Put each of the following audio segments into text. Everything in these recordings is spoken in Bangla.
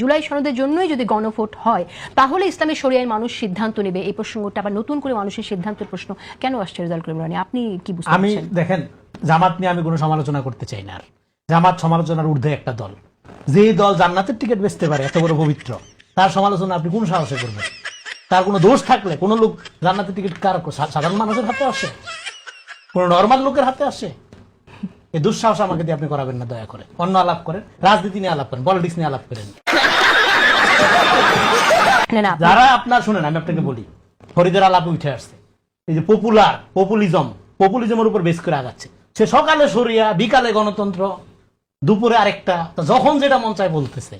জুলাই সনদের জন্যই যদি গণভোট হয় তাহলে ইসলামী শরিয়ার মানুষ সিদ্ধান্ত নেবে, এই প্রসঙ্গটা আবার নতুন করে মানুষের সিদ্ধান্তের প্রশ্ন কেন আসছে রেজাউল করিম রানী? আপনি কি বুঝতে আমি দেখেন, জামাত নিয়ে আমি কোনো সমালোচনা করতে চাই না। আর জামাত সমালোচনার ঊর্ধ্বে একটা দল। যে দল জান্নাতের টিকিট বেচতে পারে, এত বড় পবিত্র, তার সমালোচনা আপনি কোন সাহসে করবেন? তার কোনো দোষ থাকলে কোন লোক জান্নাতের টিকিট কার সাধারণ মানুষের হাতে আসে? কোন নর্মাল লোকের হাতে আসে? এই দুঃসাহস আমাকে দিয়ে আপনি করাবেন না, দয়া করে। অন্য আলাপ করেন, রাজনীতি নিয়ে আলাপ করেন, পলিটিক্স নিয়ে আলাপ করেন। যারা আপনার শুনেন, আমি আপনাকে বলি, ফরিদের আলাপে উঠে আসছে এই যে পপুলিজমের উপর বেশ করে আগাচ্ছে। সে সকালে শরিয়া, বিকালে গণতন্ত্র, দুপুরে আরেকটা, যখন যেটা মন চায় বলতেছে।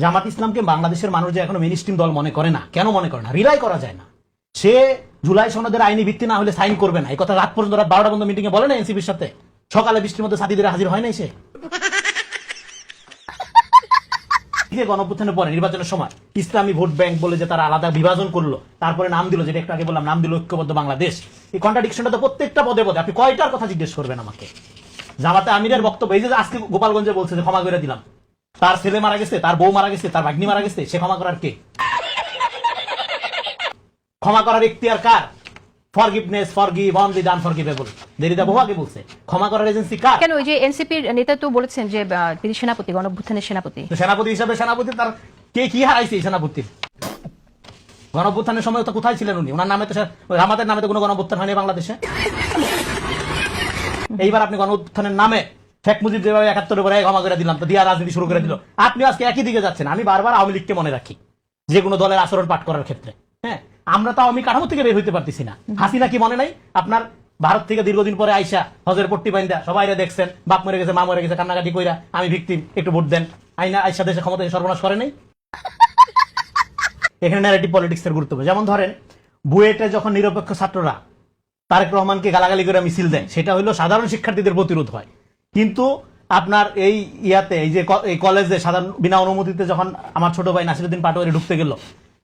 জামাত ইসলামকে বাংলাদেশের মানুষ যে এখনো মেইনস্ট্রিম দল মনে করে না। কেন মনে করে না? রিলাই করা যায় না। সে জুলাই সনদের আইনি ভিত্তি না হলে সাইন করবে না, এই কথা রাত পর্যন্ত, রাত 12টা পর্যন্ত মিটিং এ বলে না এনসিপির সাথে। সকালে বৃষ্টির মধ্যে সাথীদের হাজির হয় নাই সে। গণঅভ্যুত্থানের পরে নির্বাচনের সময় ইসলামী ভোট ব্যাংক বলে যে তারা আলাদা বিভাজন করলো, তারপরে নাম দিল, যেটা একটু আগে বললাম, নাম দিল ঐক্যবদ্ধ বাংলাদেশ। এই কন্ট্রাডিকশনটা তো প্রত্যেকটা পদে পদে। আপনি কয়টার কথা জিজ্ঞেস করবেন আমাকে? জামাতে আমিরের বক্তব্য, এই যে আজকে গোপালগঞ্জে বলছে যে ক্ষমা করে দিলাম, তার ছেলে মারা গেছে, তার বউ মারা গেছে, তার ভাগ্নি মারা গেছে, সে ক্ষমা করার কে? ক্ষমা করার এখতিয়ার কার? Forgiveness, forgive, only the unforgivable. Derrida বহু আগে বলছে। ক্ষমা করার এজেন্সি কার? কেন ওই যে এনসিপির নেতা তো বলেছেন যে তিনি সেনাপতি, গণঅভ্যুত্থানের সেনাপতি। সেনাপতি হিসাবে সেনাপতি তার কে কি হারাইছে? সেনাপতি গণঅভ্যুত্থানের সময় তো কোথায় ছিলেন উনি? ওনার নামে তো, আমাদের নামে তো কোনো গণঅভ্যুত্থান হয়নি বাংলাদেশে। এইবার আপনি গণঅভ্যুত্থানের নামে শেখ মুজিব যেভাবে 71 পরে ক্ষমা করে দিলাম, তো দিয়া রাজনীতি শুরু করে দিল। আপনি আজকে একই দিকে যাচ্ছেন। আমি বারবার আওয়ামী লীগকে মনে রাখি যে কোনো দলের আচরণ পাঠ করার ক্ষেত্রে। হ্যাঁ, আমরা তো আওয়ামী কাঠামো থেকে বের হইতে পারতেছি না। হাসিনা কি মনে নাই আপনার? ভারত থেকে দীর্ঘদিন পরে আইসা হজের পট্টি বাইন্দা সবাই দেখছেন, বাপ মরে গেছে, মা মরে গেছে, কান্নাকাটি কইরা আমি ভিকটিম, একটু ভোট দেন, আইনা আইসা দেশে ক্ষমতায় সর্বনাশ করে নাই। এখানে ন্যারেটিভ পলিটিক্স এর গুরুত্ব। যেমন ধরেন, বুয়েটে যখন নিরপেক্ষ ছাত্ররা তারেক রহমানকে গালাগালি করে মিছিল দেয়, সেটা হলো সাধারণ শিক্ষার্থীদের প্রতিরোধ হয়। কিন্তু আপনার এই ইয়াতে, এই যে এই কলেজে সাধারণ বিনা অনুমতিতে যখন আমার ছোট ভাই নাসিরউদ্দিন পাটোয়ারি ঢুকতে গেল,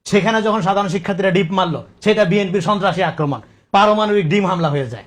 সেখানে যখন সাধারণ শিক্ষার্থীরা ডিপ মারলো, সেটা বিএনপির সন্ত্রাসী আক্রমণ, পারমাণবিক ডিম হামলা হয়ে যায়।